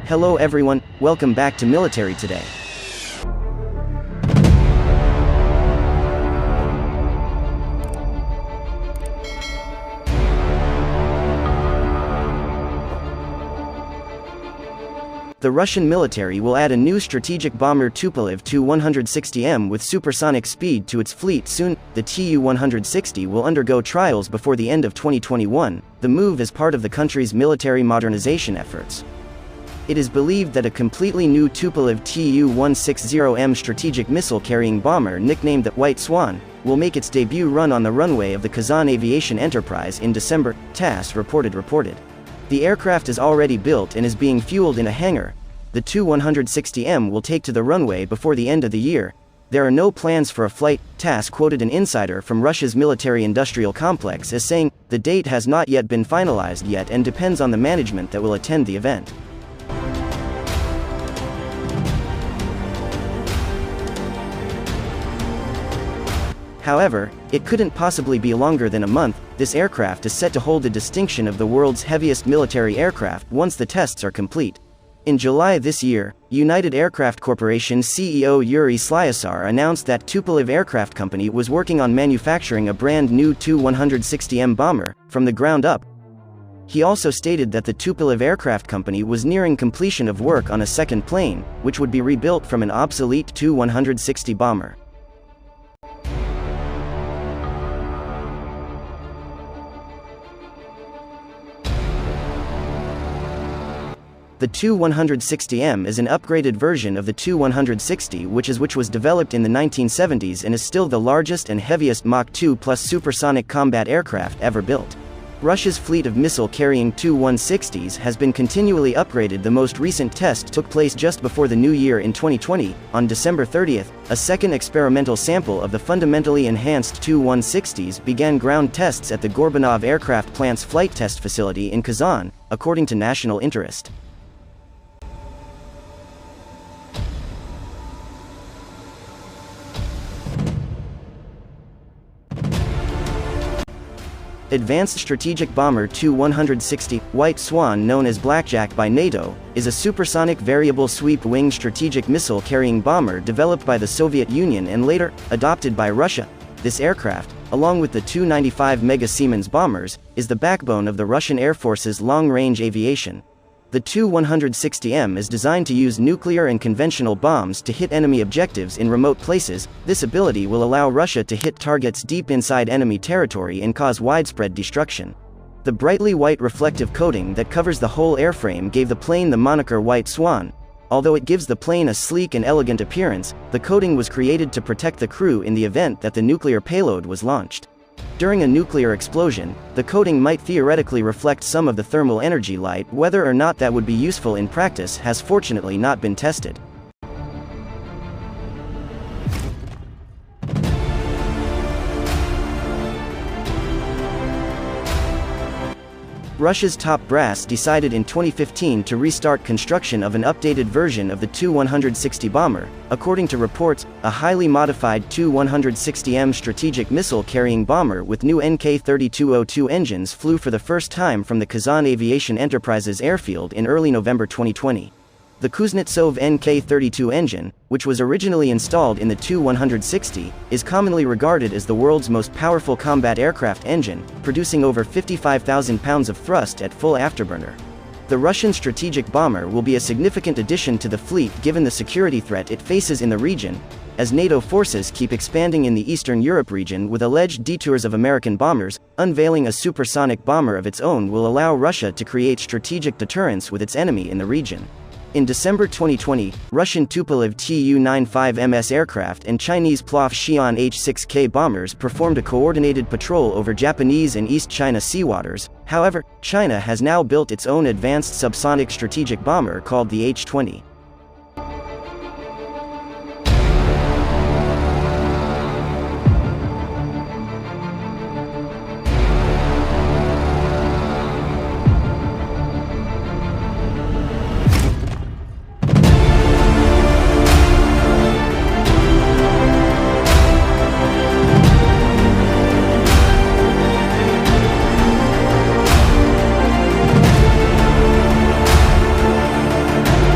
Hello everyone, welcome back to Military Today. The Russian military will add a new strategic bomber Tupolev Tu-160M with supersonic speed to its fleet soon. The Tu-160 will undergo trials before the end of 2021. The move is part of the country's military modernization efforts. It is believed that a completely new Tupolev Tu-160M strategic missile-carrying bomber nicknamed the White Swan will make its debut run on the runway of the Kazan Aviation Enterprise in December, TASS reported. The aircraft is already built and is being fueled in a hangar. The Tu-160M will take to the runway before the end of the year. There are no plans for a flight. TASS quoted an insider from Russia's military-industrial complex as saying, "The date has not yet been finalized yet and depends on the management that will attend the event." However, it couldn't possibly be longer than a month. This aircraft is set to hold the distinction of the world's heaviest military aircraft once the tests are complete. In July this year, United Aircraft Corporation CEO Yuri Slyasar announced that Tupolev Aircraft Company was working on manufacturing a brand new Tu-160M bomber, from the ground up. He also stated that the Tupolev Aircraft Company was nearing completion of work on a second plane, which would be rebuilt from an obsolete Tu-160 bomber. The Tu-160M is an upgraded version of the Tu-160 which was developed in the 1970s and is still the largest and heaviest Mach 2 plus supersonic combat aircraft ever built. Russia's fleet of missile-carrying Tu-160s has been continually upgraded. The most recent test took place just before the new year in 2020. On December 30th, a second experimental sample of the fundamentally enhanced Tu-160s began ground tests at the Gorbanov Aircraft Plant's flight test facility in Kazan, according to National Interest. Advanced Strategic Bomber Tu-160, White Swan, known as Blackjack by NATO, is a supersonic variable sweep-wing strategic missile-carrying bomber developed by the Soviet Union and later adopted by Russia. This aircraft, along with the Tu-95 Mega Siemens bombers, is the backbone of the Russian Air Force's long-range aviation. The Tu-160M is designed to use nuclear and conventional bombs to hit enemy objectives in remote places. This ability will allow Russia to hit targets deep inside enemy territory and cause widespread destruction. The brightly white reflective coating that covers the whole airframe gave the plane the moniker White Swan. Although it gives the plane a sleek and elegant appearance, the coating was created to protect the crew in the event that the nuclear payload was launched. During a nuclear explosion, the coating might theoretically reflect some of the thermal energy light. Whether or not that would be useful in practice has fortunately not been tested. Russia's top brass decided in 2015 to restart construction of an updated version of the Tu-160 bomber. According to reports, a highly modified Tu-160M strategic missile-carrying bomber with new NK-3202 engines flew for the first time from the Kazan Aviation Enterprise's airfield in early November 2020. The Kuznetsov NK-32 engine, which was originally installed in the Tu-160, is commonly regarded as the world's most powerful combat aircraft engine, producing over 55,000 pounds of thrust at full afterburner. The Russian strategic bomber will be a significant addition to the fleet given the security threat it faces in the region, as NATO forces keep expanding in the Eastern Europe region with alleged detours of American bombers. Unveiling a supersonic bomber of its own will allow Russia to create strategic deterrence with its enemy in the region. In December 2020, Russian Tupolev Tu-95MS aircraft and Chinese PLOF Xi'an H-6K bombers performed a coordinated patrol over Japanese and East China seawaters. However, China has now built its own advanced subsonic strategic bomber called the H-20.